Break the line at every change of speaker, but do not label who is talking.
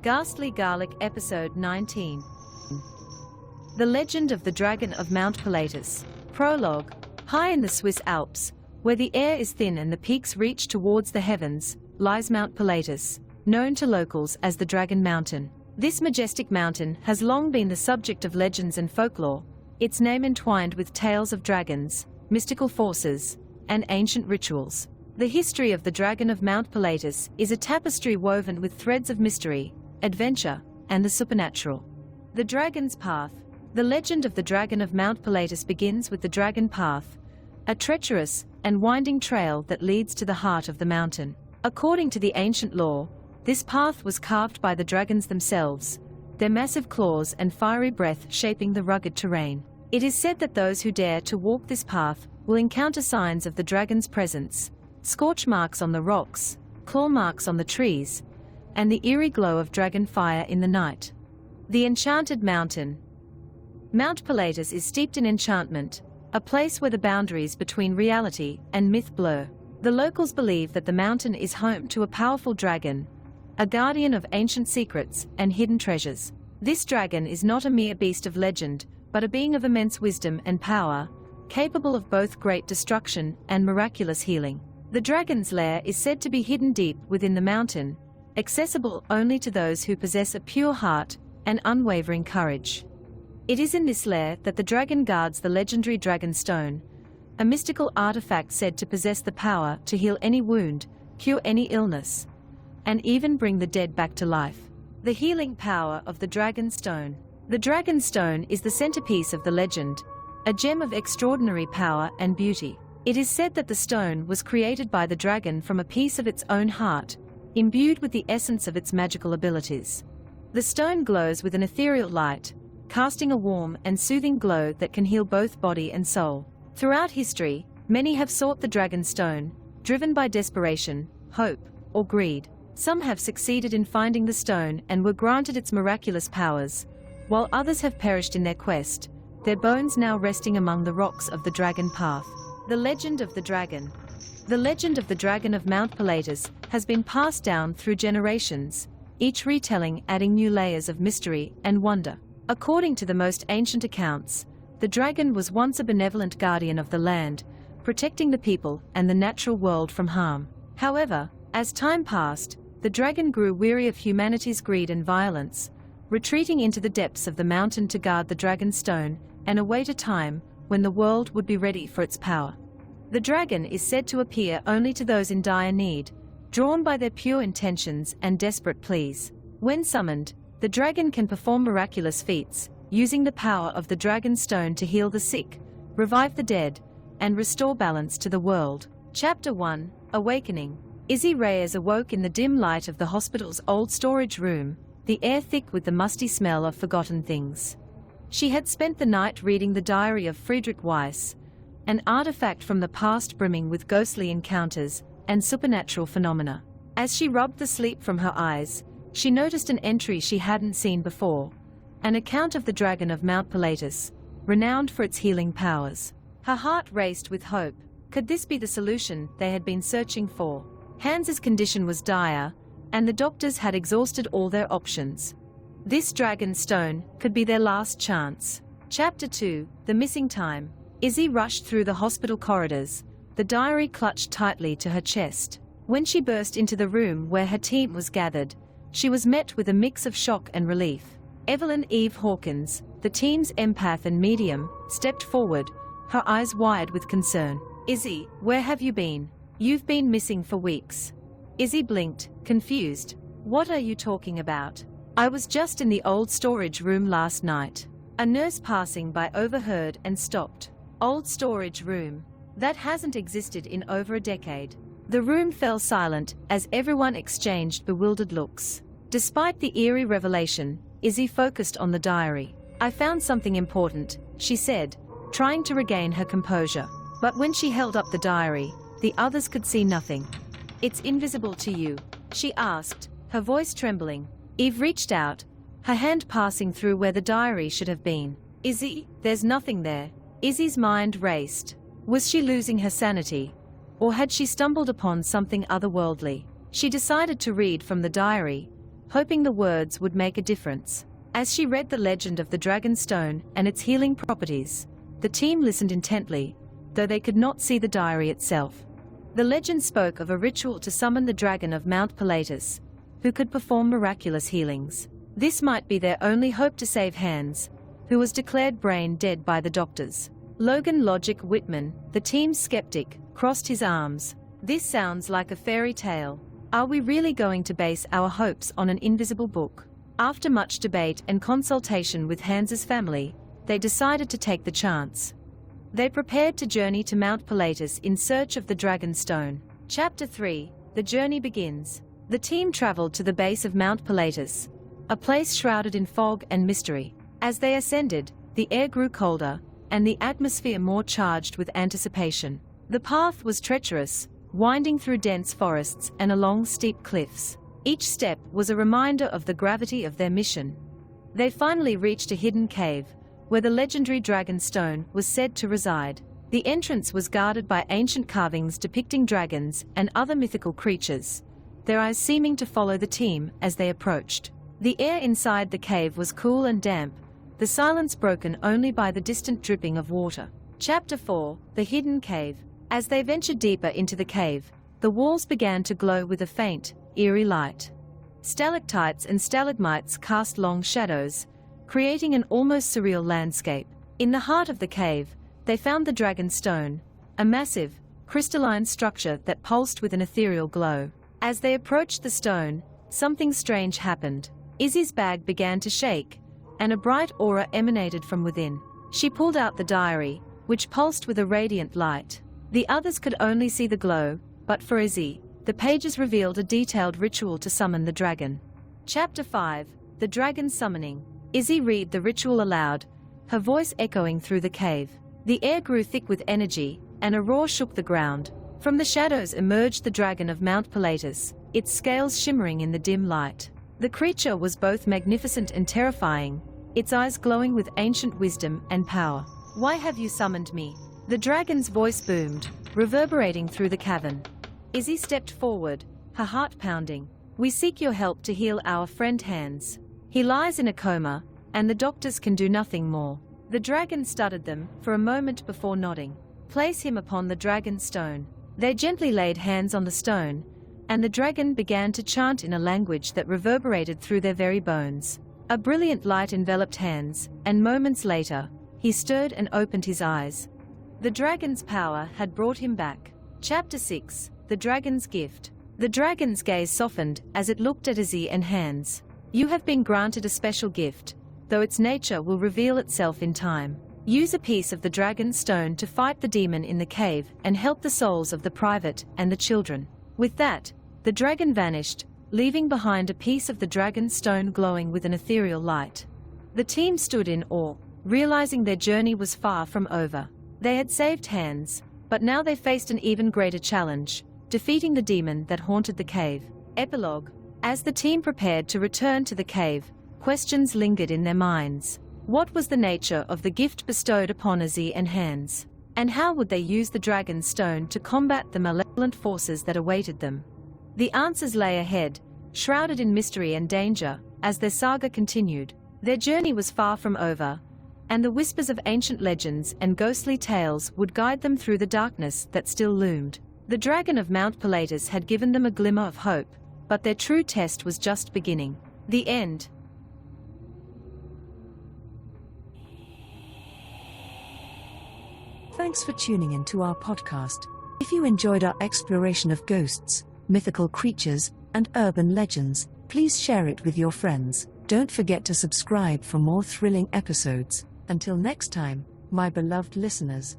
Ghastly Garlic Episode 19. The Legend of the Dragon of Mount Pilatus. Prologue. High in the Swiss Alps, where the air is thin and the peaks reach towards the heavens, lies Mount Pilatus, known to locals as the Dragon Mountain. This majestic mountain has long been the subject of legends and folklore, its name entwined with tales of dragons, mystical forces, and ancient rituals. The history of the Dragon of Mount Pilatus is a tapestry woven with threads of mystery, adventure, and the supernatural. The Dragon's Path. The legend of the Dragon of Mount Pilatus begins with the Dragon Path, a treacherous and winding trail that leads to the heart of the mountain. According to the ancient lore, this path was carved by the dragons themselves, their massive claws and fiery breath shaping the rugged terrain. It is said that those who dare to walk this path will encounter signs of the dragon's presence, scorch marks on the rocks, claw marks on the trees, and the eerie glow of dragon fire in the night. The Enchanted Mountain. Mount Pilatus is steeped in enchantment, a place where the boundaries between reality and myth blur. The locals believe that the mountain is home to a powerful dragon, a guardian of ancient secrets and hidden treasures. This dragon is not a mere beast of legend, but a being of immense wisdom and power, capable of both great destruction and miraculous healing. The dragon's lair is said to be hidden deep within the mountain, accessible only to those who possess a pure heart and unwavering courage. It is in this lair that the dragon guards the legendary dragon stone, a mystical artifact said to possess the power to heal any wound, cure any illness, and even bring the dead back to life. The healing power of the dragon stone. The dragon stone is the centerpiece of the legend, a gem of extraordinary power and beauty. It is said that the stone was created by the dragon from a piece of its own heart, imbued with the essence of its magical abilities. The stone glows with an ethereal light, casting a warm and soothing glow that can heal both body and soul. Throughout history, many have sought the dragon stone, driven by desperation, hope, or greed. Some have succeeded in finding the stone and were granted its miraculous powers, while others have perished in their quest, their bones now resting among the rocks of the Dragon Path. The Legend of the Dragon. The legend of the Dragon of Mount Pilatus has been passed down through generations, each retelling adding new layers of mystery and wonder. According to the most ancient accounts, the dragon was once a benevolent guardian of the land, protecting the people and the natural world from harm. However, as time passed, the dragon grew weary of humanity's greed and violence, retreating into the depths of the mountain to guard the dragon stone and await a time when the world would be ready for its power. The dragon is said to appear only to those in dire need, drawn by their pure intentions and desperate pleas. When summoned, the dragon can perform miraculous feats, using the power of the dragon stone to heal the sick, revive the dead, and restore balance to the world. Chapter 1. Awakening. Izzy Reyes awoke in the dim light of the hospital's old storage room, the air thick with the musty smell of forgotten things. She had spent the night reading the diary of Friedrich Weiss, an artifact from the past brimming with ghostly encounters and supernatural phenomena. As she rubbed the sleep from her eyes, she noticed an entry she hadn't seen before, an account of the Dragon of Mount Pilatus, renowned for its healing powers. Her heart raced with hope. Could this be the solution they had been searching for? Hans's condition was dire, and the doctors had exhausted all their options. This dragon stone could be their last chance. Chapter 2. The Missing Time. Izzy rushed through the hospital corridors, the diary clutched tightly to her chest. When she burst into the room where her team was gathered, she was met with a mix of shock and relief. Evelyn Eve Hawkins, the team's empath and medium, stepped forward, her eyes wide with concern. Izzy, where have you been? You've been missing for weeks. Izzy blinked, confused. What are you talking about? I was just in the old storage room last night. A nurse passing by overheard and stopped. Old storage room. That hasn't existed in over a decade. The room fell silent as everyone exchanged bewildered looks. Despite the eerie revelation, Izzy focused on the diary. I found something important, she said, trying to regain her composure. But when she held up the diary, the others could see nothing. It's invisible to you? She asked, her voice trembling. Eve reached out, her hand passing through where the diary should have been. Izzy, there's nothing there. Izzy's mind raced. Was she losing her sanity? Or had she stumbled upon something otherworldly? She decided to read from the diary, hoping the words would make a difference. As she read the legend of the Dragon Stone and its healing properties, the team listened intently, though they could not see the diary itself. The legend spoke of a ritual to summon the Dragon of Mount Pilatus, who could perform miraculous healings. This might be their only hope to save Hans, who was declared brain dead by the doctors. Logan Logic Whitman, the team's skeptic, crossed his arms. This sounds like a fairy tale. Are we really going to base our hopes on an invisible book? After much debate and consultation with Hans's family, they decided to take the chance. They prepared to journey to Mount Pilatus in search of the Dragon Stone. Chapter 3. The journey begins. The team traveled to the base of Mount Pilatus, a place shrouded in fog and mystery. As they ascended, the air grew colder, and the atmosphere more charged with anticipation. The path was treacherous, winding through dense forests and along steep cliffs. Each step was a reminder of the gravity of their mission. They finally reached a hidden cave, where the legendary Dragon Stone was said to reside. The entrance was guarded by ancient carvings depicting dragons and other mythical creatures, their eyes seeming to follow the team as they approached. The air inside the cave was cool and damp, the silence broken only by the distant dripping of water. Chapter 4. The Hidden Cave. As they ventured deeper into the cave, the walls began to glow with a faint, eerie light. Stalactites and stalagmites cast long shadows, creating an almost surreal landscape. In the heart of the cave, they found the Dragon Stone, a massive, crystalline structure that pulsed with an ethereal glow. As they approached the stone, something strange happened. Izzy's bag began to shake, and a bright aura emanated from within. She pulled out the diary, which pulsed with a radiant light. The others could only see the glow, but for Izzy, the pages revealed a detailed ritual to summon the dragon. Chapter 5. The Dragon Summoning. Izzy read the ritual aloud, her voice echoing through the cave. The air grew thick with energy, and a roar shook the ground. From the shadows emerged the Dragon of Mount Pilatus, its scales shimmering in the dim light. The creature was both magnificent and terrifying, its eyes glowing with ancient wisdom and power. "Why have you summoned me?" The dragon's voice boomed, reverberating through the cavern. Izzy stepped forward, her heart pounding. "We seek your help to heal our friend Hans. He lies in a coma, and the doctors can do nothing more." The dragon studied them for a moment before nodding. "Place him upon the Dragon Stone." They gently laid hands on the stone, and the dragon began to chant in a language that reverberated through their very bones. A brilliant light enveloped Hans, and moments later, he stirred and opened his eyes. The dragon's power had brought him back. Chapter 6. The Dragon's Gift. The dragon's gaze softened as it looked at Izzy and Hans. "You have been granted a special gift, though its nature will reveal itself in time. Use a piece of the Dragon Stone to fight the demon in the cave and help the souls of the private and the children." With that, the dragon vanished, leaving behind a piece of the Dragon Stone glowing with an ethereal light. The team stood in awe, realizing their journey was far from over. They had saved Hans, but now they faced an even greater challenge, defeating the demon that haunted the cave. Epilogue. As the team prepared to return to the cave, questions lingered in their minds. What was the nature of the gift bestowed upon Izzy and Hans? And how would they use the Dragon Stone to combat the malevolent forces that awaited them? The answers lay ahead, shrouded in mystery and danger, as their saga continued. Their journey was far from over, and the whispers of ancient legends and ghostly tales would guide them through the darkness that still loomed. The Dragon of Mount Pilatus had given them a glimmer of hope, but their true test was just beginning. The end.
Thanks for tuning in to our podcast. If you enjoyed our exploration of ghosts, mythical creatures, and urban legends, please share it with your friends. Don't forget to subscribe for more thrilling episodes. Until next time, my beloved listeners.